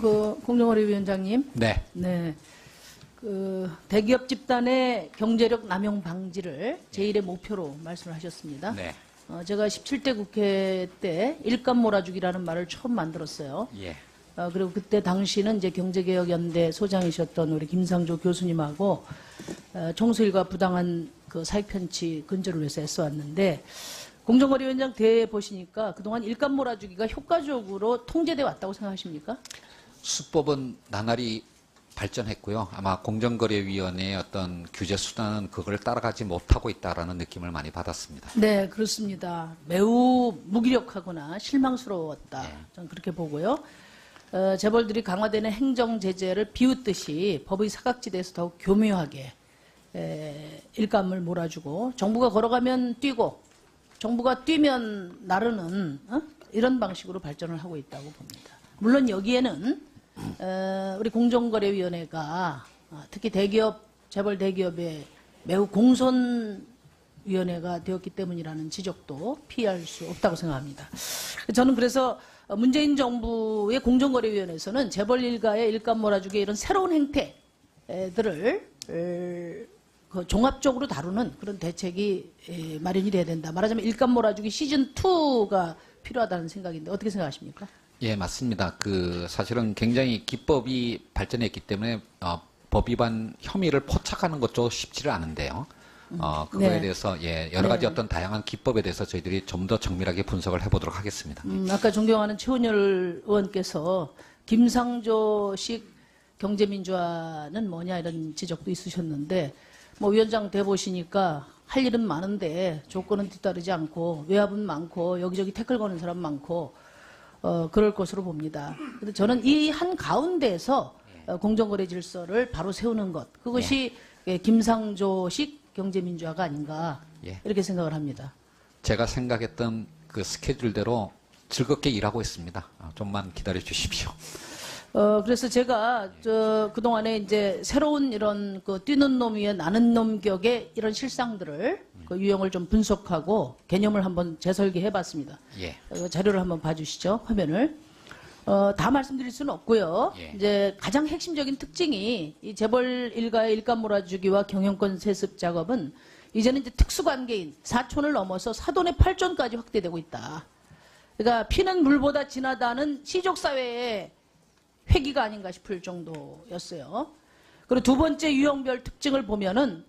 공정거래위원장님. 네. 네. 대기업 집단의 경제력 남용 방지를 제1의 목표로 말씀을 하셨습니다. 네. 제가 17대 국회 때 일감 몰아주기라는 말을 처음 만들었어요. 예. 그리고 그때 당시는 이제 경제개혁연대 소장이셨던 우리 김상조 교수님하고 총수일과 부당한 그 사익 편취 근절을 위해서 애써왔는데, 공정거래위원장 대회 보시니까 그동안 일감 몰아주기가 효과적으로 통제돼 왔다고 생각하십니까? 수법은 나날이 발전했고요. 아마 공정거래위원회의 어떤 규제 수단은 그걸 따라가지 못하고 있다라는 느낌을 많이 받았습니다. 네, 그렇습니다. 매우 무기력하거나 실망스러웠다. 네. 저는 그렇게 보고요. 재벌들이 강화되는 행정 제재를 비웃듯이 법의 사각지대에서 더욱 교묘하게 일감을 몰아주고, 정부가 걸어가면 뛰고 정부가 뛰면 나르는 이런 방식으로 발전을 하고 있다고 봅니다. 물론 여기에는 우리 공정거래위원회가 특히 대기업, 재벌 대기업의 매우 공손위원회가 되었기 때문이라는 지적도 피할 수 없다고 생각합니다. 저는 그래서 문재인 정부의 공정거래위원회에서는 재벌 일가의 일감 몰아주기 이런 새로운 행태들을 그 종합적으로 다루는 그런 대책이 마련이 돼야 된다. 말하자면 일감 몰아주기 시즌2가 필요하다는 생각인데 어떻게 생각하십니까? 예, 맞습니다. 사실은 굉장히 기법이 발전했기 때문에 법 위반 혐의를 포착하는 것도 쉽지를 않은데요. 그거에 네. 대해서 여러 가지 네. 어떤 다양한 기법에 대해서 저희들이 좀 더 정밀하게 분석을 해보도록 하겠습니다. 아까 존경하는 최원열 의원께서 김상조식 경제민주화는 뭐냐 이런 지적도 있으셨는데, 위원장 돼 보시니까 할 일은 많은데 조건은 뒤따르지 않고 외압은 많고 여기저기 태클 거는 사람 많고 그럴 것으로 봅니다. 근데 저는 이 한 가운데에서 공정거래 질서를 바로 세우는 것, 그것이 김상조식 경제민주화가 아닌가 이렇게 생각을 합니다. 제가 생각했던 그 스케줄대로 즐겁게 일하고 있습니다. 좀만 기다려 주십시오. 그래서 제가 그동안에 이제 새로운 이런 뛰는 놈 위에 나는 놈 격의 이런 실상들을 그 유형을 좀 분석하고 개념을 한번 재설계해 봤습니다. 예. 자료를 한번 봐주시죠, 화면을. 다 말씀드릴 수는 없고요. 예. 이제 가장 핵심적인 특징이 이 재벌 일가의 일감 몰아주기와 경영권 세습 작업은 이제는 이제 특수관계인 4촌을 넘어서 사돈의 8촌까지 확대되고 있다. 그러니까 피는 물보다 진하다는 시족사회의 회기가 아닌가 싶을 정도였어요. 그리고 두 번째 유형별 특징을 보면은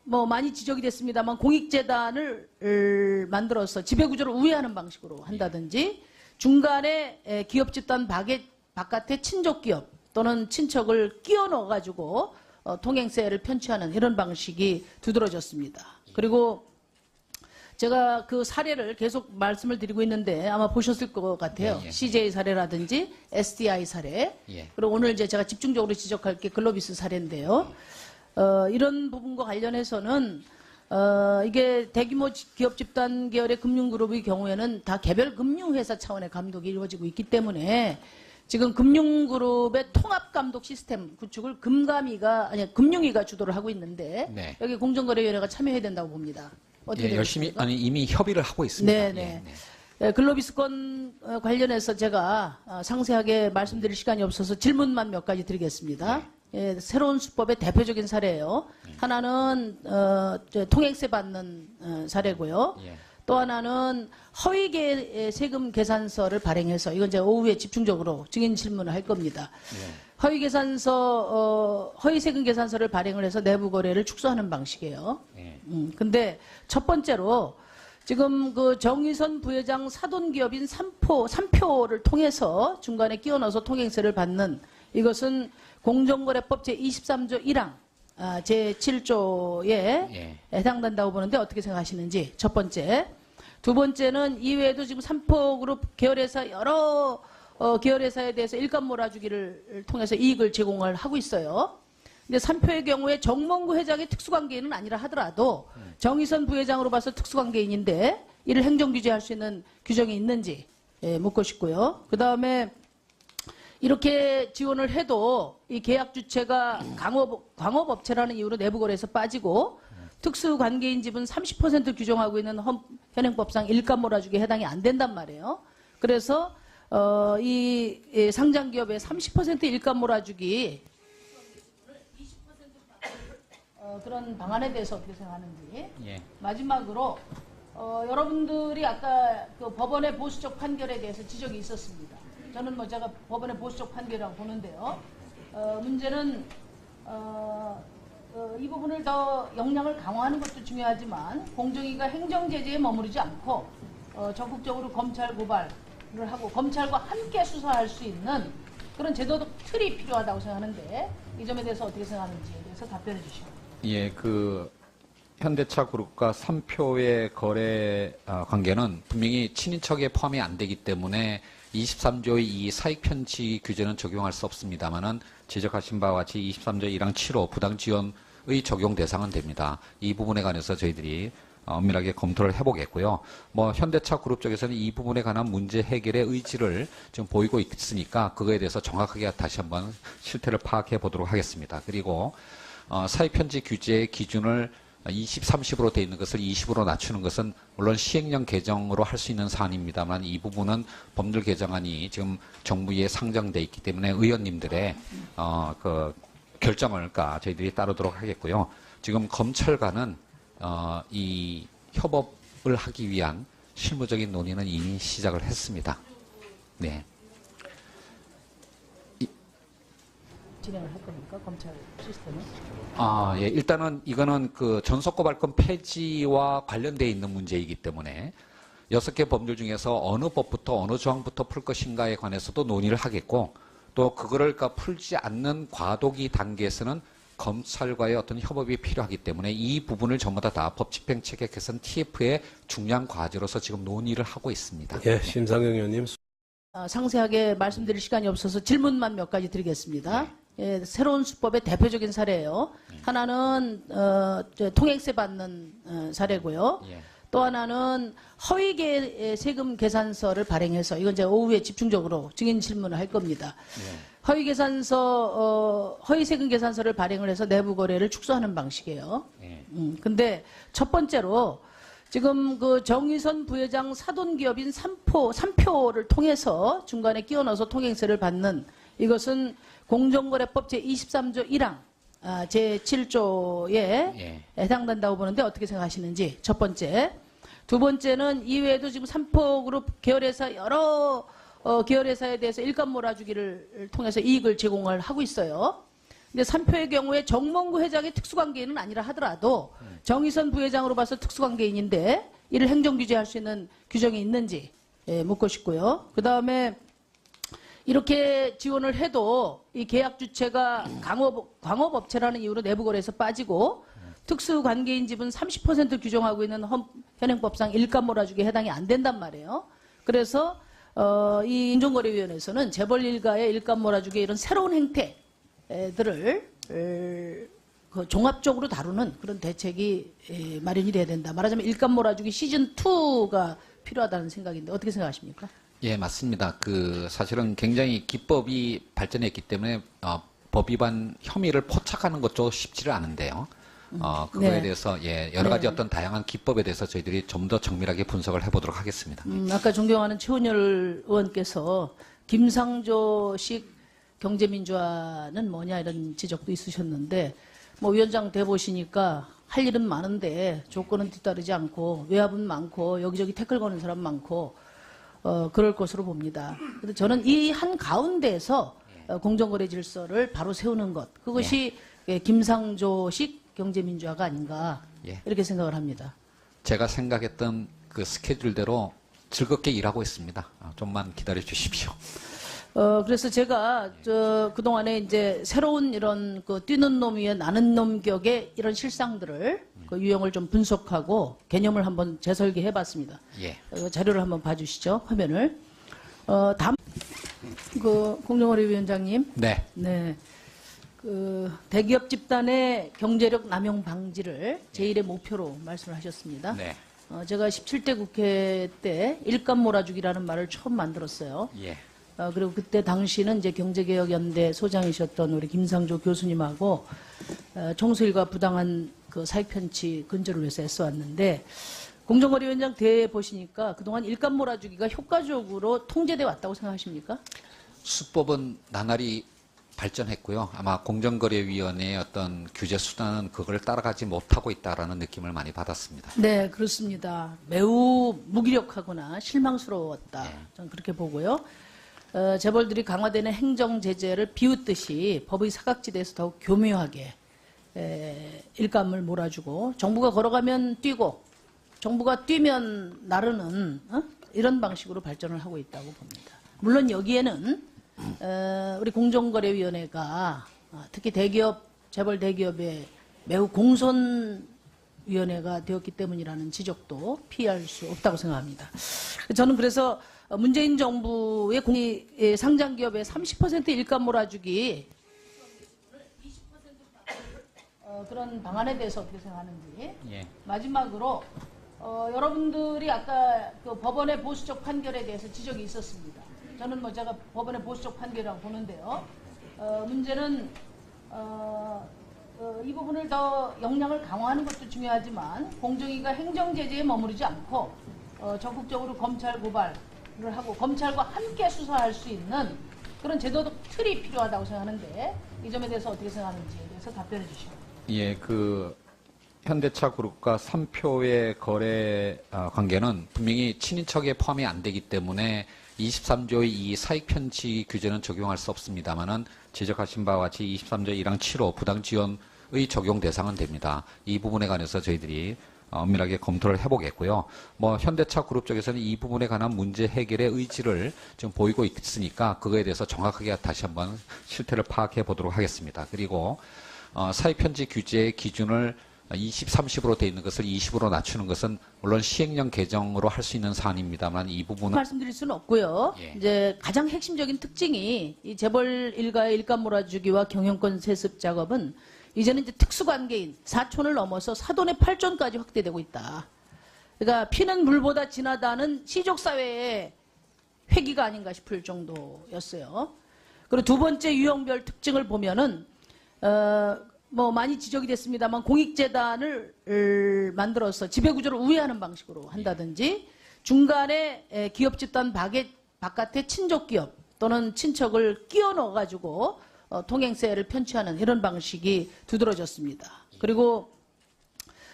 많이 지적이 됐습니다만 공익재단을 만들어서 지배구조를 우회하는 방식으로 한다든지, 중간에 기업 집단 바깥에 친족기업 또는 친척을 끼워 넣어가지고 통행세를 편취하는 이런 방식이 두드러졌습니다. 그리고 제가 그 사례를 계속 말씀을 드리고 있는데 아마 보셨을 것 같아요. CJ 사례라든지 SDI 사례. 그리고 오늘 이제 제가 집중적으로 지적할 게 글로비스 사례인데요. 이런 부분과 관련해서는 이게 대규모 기업 집단 계열의 금융그룹의 경우에는 다 개별 금융회사 차원의 감독이 이루어지고 있기 때문에 지금 금융그룹의 통합감독 시스템 구축을 금융위가 주도를 하고 있는데 여기 공정거래위원회가 참여해야 된다고 봅니다. 열심히 이미 협의를 하고 있습니다. 네네. 글로비스건 관련해서 제가 상세하게 말씀드릴 시간이 없어서 질문만 몇 가지 드리겠습니다. 새로운 수법의 대표적인 사례예요. 하나는 통행세 받는 사례고요. 또 하나는 허위 세금 계산서를 발행해서, 이건 제가 오후에 집중적으로 증인 질문을 할 겁니다. 허위 세금 계산서를 발행을 해서 내부 거래를 축소하는 방식이에요. 근데 첫 번째로 지금 그 정의선 부회장 사돈 기업인 3표를 통해서 중간에 끼워 넣어서 통행세를 받는, 이것은 공정거래법 제23조 1항 제7조에 해당된다고 보는데 어떻게 생각하시는지, 첫 번째. 두 번째는 이외에도 지금 삼포그룹 계열회사 여러 계열회사에 대해서 일감 몰아주기를 통해서 이익을 제공을 하고 있어요. 근데 삼표의 경우에 정몽구 회장의 특수관계인은 아니라 하더라도 정의선 부회장으로 봐서 특수관계인인데 이를 행정규제할 수 있는 규정이 있는지 묻고 싶고요. 그 다음에 이렇게 지원을 해도 이 계약 주체가 광업업체라는 이유로 내부거래에서 빠지고 특수관계인 지분 30% 규정하고 있는 현행법상 일감 몰아주기에 해당이 안 된단 말이에요. 그래서 이 상장 기업의 30% 일감 몰아주기 그런 방안에 대해서 어떻게 생각하는지. 예. 마지막으로 여러분들이 아까 그 법원의 보수적 판결에 대해서 지적이 있었습니다. 저는 뭐 제가 법원의 보수적 판결이라고 보는데요. 문제는 이 부분을 더 역량을 강화하는 것도 중요하지만 공정위가 행정 제재에 머무르지 않고 적극적으로 검찰 고발을 하고 검찰과 함께 수사할 수 있는 그런 제도적 틀이 필요하다고 생각하는데 이 점에 대해서 어떻게 생각하는지에 대해서 답변해 주시죠. 예, 그 현대차 그룹과 3표의 거래 관계는 분명히 친인척에 포함이 안 되기 때문에 23조의 이 사익 편취 규제는 적용할 수 없습니다만은 지적하신 바와 같이 23조 1항 7호 부당 지원의 적용 대상은 됩니다. 이 부분에 관해서 저희들이 엄밀하게 검토를 해보겠고요. 뭐 현대차 그룹 쪽에서는 이 부분에 관한 문제 해결의 의지를 지금 보이고 있으니까 그거에 대해서 정확하게 다시 한번 실태를 파악해 보도록 하겠습니다. 그리고 사익 편취 규제의 기준을 20, 30으로 돼 있는 것을 20으로 낮추는 것은 물론 시행령 개정으로 할 수 있는 사안입니다만 이 부분은 법률 개정안이 지금 정부에 상정돼 있기 때문에 의원님들의 그 결정을 저희들이 따르도록 하겠고요. 지금 검찰과는 이 협업을 하기 위한 실무적인 논의는 이미 시작을 했습니다. 네. 진행을 할 겁니까? 검찰 시스템은? 예. 일단은 이거는 그 전속고발권 폐지와 관련되어 있는 문제이기 때문에 6개 법률 중에서 어느 법부터 어느 조항부터 풀 것인가에 관해서도 논의를 하겠고 또 그거를 풀지 않는 과도기 단계에서는 검찰과의 어떤 협업이 필요하기 때문에 이 부분을 전부 다 법집행체계 개선 TF의 중요한 과제로서 지금 논의를 하고 있습니다. 예, 심상정 의원님. 상세하게 말씀드릴 시간이 없어서 질문만 몇 가지 드리겠습니다. 네. 예, 새로운 수법의 대표적인 사례예요. 하나는 통행세 받는 사례고요. 예. 또 하나는 허위 세금 계산서를 발행해서 이건 이제 오후에 집중적으로 증인 질문을 할 겁니다. 허위 세금 계산서를 발행을 해서 내부 거래를 축소하는 방식이에요. 근데 첫 번째로 지금 그 정의선 부회장 사돈기업인 3표를 통해서 중간에 끼워 넣어서 통행세를 받는 이것은 공정거래법 제23조 1항 제7조에 해당된다고 보는데 어떻게 생각하시는지 첫 번째. 두 번째는 이외에도 지금 3포그룹 계열회사 여러 계열회사에 대해서 일감 몰아주기를 통해서 이익을 제공을 하고 있어요. 근데 3표의 경우에 정몽구 회장의 특수관계인은 아니라 하더라도 정의선 부회장으로 봐서 특수관계인인데 이를 행정규제할 수 있는 규정이 있는지 묻고 싶고요. 그 다음에 이렇게 지원을 해도 이 계약 주체가 광업업체라는 이유로 내부거래에서 빠지고 특수관계인 지분 30% 규정하고 있는 현행법상 일감 몰아주기에 해당이 안 된단 말이에요. 그래서 이 인종거래위원회에서는 재벌 일가의 일감 몰아주기 이런 새로운 행태들을 그 종합적으로 다루는 그런 대책이 마련이 돼야 된다. 말하자면 일감 몰아주기 시즌2가 필요하다는 생각인데 어떻게 생각하십니까? 예, 맞습니다. 사실은 굉장히 기법이 발전했기 때문에 법 위반 혐의를 포착하는 것도 쉽지를 않은데요. 그거에 네. 대해서 여러 가지 어떤 다양한 기법에 대해서 저희들이 좀 더 정밀하게 분석을 해보도록 하겠습니다. 아까 존경하는 최은열 의원께서 김상조식 경제민주화는 뭐냐 이런 지적도 있으셨는데 뭐 위원장 돼 보시니까 할 일은 많은데 조건은 뒤따르지 않고 외압은 많고 여기저기 태클 거는 사람 많고 그럴 것으로 봅니다. 근데 저는 이 한 가운데에서 공정거래 질서를 바로 세우는 것 그것이 김상조식 경제민주화가 아닌가 이렇게 생각을 합니다. 제가 생각했던 그 스케줄대로 즐겁게 일하고 있습니다. 좀만 기다려 주십시오. 그래서 제가 그동안에 이제 새로운 이런 그 뛰는 놈 위에 나는 놈 격의 이런 실상들을 그 유형을 좀 분석하고 개념을 한번 재설계해 봤습니다. 자료를 한번 봐주시죠. 화면을. 공정거래위원장님. 네. 그 대기업 집단의 경제력 남용 방지를 제1의 목표로 말씀을 하셨습니다. 네. 제가 17대 국회 때 일감 몰아주기라는 말을 처음 만들었어요. 그리고 그때 당시는 이제 경제개혁연대 소장이셨던 우리 김상조 교수님하고 총수일과 부당한 그 사익편취 근절을 위해서 애써왔는데 공정거래위원장 대 보시니까 그동안 일감 몰아주기가 효과적으로 통제돼 왔다고 생각하십니까? 수법은 나날이 발전했고요. 아마 공정거래위원회의 어떤 규제 수단은 그걸 따라가지 못하고 있다라는 느낌을 많이 받았습니다. 네, 그렇습니다. 매우 무기력하거나 실망스러웠다. 네. 저는 그렇게 보고요. 재벌들이 강화되는 행정 제재를 비웃듯이 법의 사각지대에서 더욱 교묘하게 일감을 몰아주고 정부가 걸어가면 뛰고 정부가 뛰면 나르는 이런 방식으로 발전을 하고 있다고 봅니다. 물론 여기에는 우리 공정거래위원회가 특히 대기업, 재벌 대기업의 매우 공손위원회가 되었기 때문이라는 지적도 피할 수 없다고 생각합니다. 저는 그래서 문재인 정부의 상장기업의 30% 일감 몰아주기 그런 방안에 대해서 어떻게 생각하는지 예. 마지막으로 여러분들이 아까 그 법원의 보수적 판결에 대해서 지적이 있었습니다. 저는 뭐 제가 법원의 보수적 판결이라고 보는데요. 문제는 이 부분을 더 역량을 강화하는 것도 중요하지만 공정위가 행정 제재에 머무르지 않고 적극적으로 검찰 고발을 하고 검찰과 함께 수사할 수 있는 그런 제도적 틀이 필요하다고 생각하는데 이 점에 대해서 어떻게 생각하는지에 대해서 답변해 주시죠. 예, 현대차 그룹과 3표의 거래 관계는 분명히 친인척에 포함이 안 되기 때문에 23조의 이 사익 편취 규제는 적용할 수 없습니다만은 지적하신 바와 같이 23조 1항 7호 부당 지원의 적용 대상은 됩니다. 이 부분에 관해서 저희들이 엄밀하게 검토를 해보겠고요. 현대차 그룹 쪽에서는 이 부분에 관한 문제 해결의 의지를 지금 보이고 있으니까 그거에 대해서 정확하게 다시 한번 실태를 파악해 보도록 하겠습니다. 그리고 사익 편취 규제의 기준을 20, 30으로 돼 있는 것을 20으로 낮추는 것은 물론 시행령 개정으로 할 수 있는 사안입니다만 이 부분은 말씀드릴 수는 없고요. 예. 이제 가장 핵심적인 특징이 이 재벌 일가의 일감 몰아주기와 경영권 세습 작업은 이제는 이제 특수관계인 사촌을 넘어서 사돈의 8존까지 확대되고 있다. 그러니까 피는 물보다 진하다는 시족사회의 회기가 아닌가 싶을 정도였어요. 그리고 두 번째 유형별 특징을 보면은 많이 지적이 됐습니다만 공익재단을 만들어서 지배구조를 우회하는 방식으로 한다든지 중간에 기업 집단 바깥에 친족기업 또는 친척을 끼워 넣어가지고 통행세를 편취하는 이런 방식이 두드러졌습니다. 그리고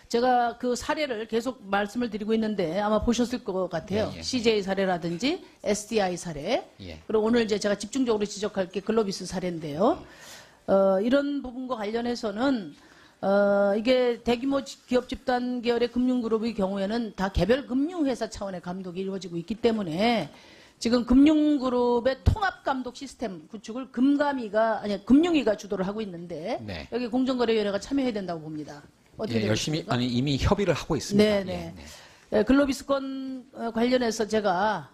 제가 그 사례를 계속 말씀을 드리고 있는데 아마 보셨을 것 같아요. 예, 예. CJ 사례라든지 SDI 사례. 예. 그리고 오늘 이제 제가 집중적으로 지적할 게 글로비스 사례인데요. 이런 부분과 관련해서는 이게 대규모 기업 집단 계열의 금융그룹의 경우에는 다 개별 금융회사 차원의 감독이 이루어지고 있기 때문에 지금 금융그룹의 통합감독 시스템 구축을 금융위가 주도를 하고 있는데 네. 여기 공정거래위원회가 참여해야 된다고 봅니다. 어떻게 예, 열심히 되겠습니까? 이미 협의를 하고 있습니다. 네네. 글로비스 건 관련해서 제가